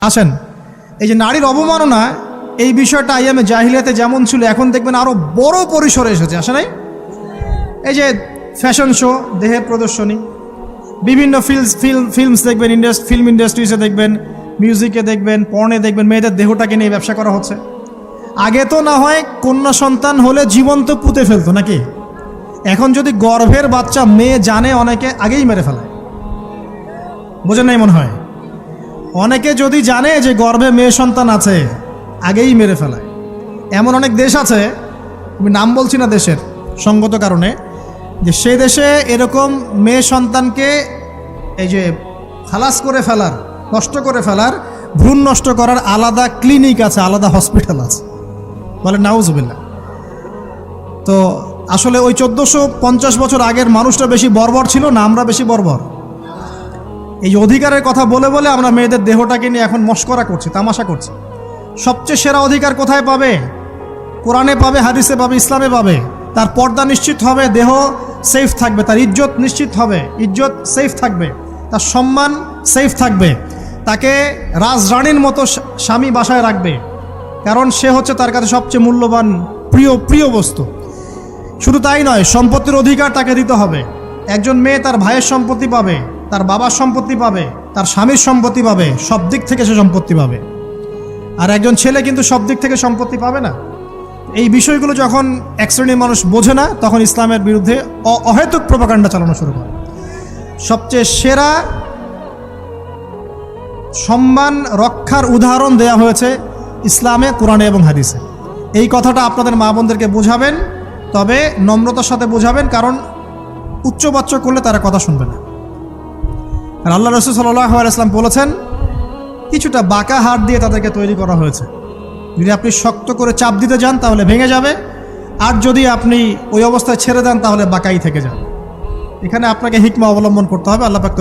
আসেন, এই যে নারীর অবমাননা, এই বিষয়টা আইয়ামে জাহিলিয়াতে যেমন ছিল এখন দেখবেন আরো বড় পরিসরে এসেছে। আসে নাই? এই যে ফ্যাশন শো, দেহের প্রদর্শনী, বিভিন্ন ফিল্মস দেখবেন, ফিল্ম ইন্ডাস্ট্রিজে দেখবেন, মিউজিকে দেখবেন, পর্নে দেখবেন, মেয়েদের দেহটাকে নিয়ে ব্যবসা করা হচ্ছে। আগে তো না হয় কন্যা সন্তান হলে জীবন্ত পুঁতে ফেলতো নাকি, এখন যদি গর্ভের বাচ্চা মেয়ে জানে অনেকে আগেই মেরে ফেলে। বোঝেন নাই মনে হয়? অনেকে যদি জানে যে গর্ভে মেয়ে সন্তান আছে আগেই মেরে ফেলায়। এমন অনেক দেশ আছে, আমি নাম বলছি না দেশের সঙ্গত কারণে, যে সেই দেশে এরকম মেয়ে সন্তানকে এই যে খালাস করে ফেলার, নষ্ট করে ফেলার, ভ্রূণ নষ্ট করার আলাদা ক্লিনিক আছে, আলাদা হসপিটাল আছে। বলে নাউজুবিল্লাহ। তো আসলে ওই 1450 বছর আগের মানুষটা বেশি বর্বর ছিল না আমরা বেশি বর্বর? এই যে অধিকারের কথা বলে বলে আমরা মেয়েদের দেহটাকে নিয়ে এখন মস্করা করছি, তামাশা করছি। সবচেয়ে সেরা অধিকার কোথায় পাবে? কোরআনে পাবে, হাদিসে পাবে, ইসলামে পাবে। তার পর্দা নিশ্চিত হবে, দেহ সেফ থাকবে, তার ইজ্জত নিশ্চিত হবে, ইজ্জত সেফ থাকবে, তার সম্মান সেফ থাকবে, তাকে রাজরানীর মতো স্বামী বাসায় রাখবে, কারণ সে হচ্ছে তার কাছে সবচেয়ে মূল্যবান প্রিয় বস্তু। শুধু তাই নয়, সম্পত্তির অধিকার তাকে দিতে হবে। একজন মেয়ে তার ভাইয়ের সম্পত্তি পাবে, তার বাবার সম্পত্তি পাবে, তার স্বামীর সম্পত্তি পাবে, সব দিক থেকে সে সম্পত্তি পাবে। আর একজন ছেলে কিন্তু সব দিক থেকে সম্পত্তি পাবে না। এই বিষয়গুলো যখন এক শ্রেণীর মানুষ বোঝে না, তখন ইসলামের বিরুদ্ধে অহেতুক প্রোপাগান্ডা চালানো শুরু করে। সবচেয়ে সেরা সম্মান রক্ষার উদাহরণ দেয়া হয়েছে ইসলামে, কোরআনে এবং হাদিসে। এই কথাটা আপনাদের মা বোনদেরকে বোঝাবেন, তবে নম্রতার সাথে বোঝাবেন, কারণ উচ্চবাচ্য করলে তারা কথা শুনবে না। আর আল্লাহ রাসূল সাল্লাল্লাহু আলাইহি ওয়াসাল্লাম বলেছেন, কিছুটা বাঁকা হাত দিয়ে তাদেরকে তৈরি করা হয়েছে। যদি আপনি শক্ত করে চাপ দিতে যান তাহলে ভেঙে যাবে, আর যদি আপনি ওই অবস্থায় ছেড়ে দেন তাহলে বাঁকাই থেকে যাবে। এখানে আপনাকে হিকমা অবলম্বন করতে হবে। আল্লাহ পাক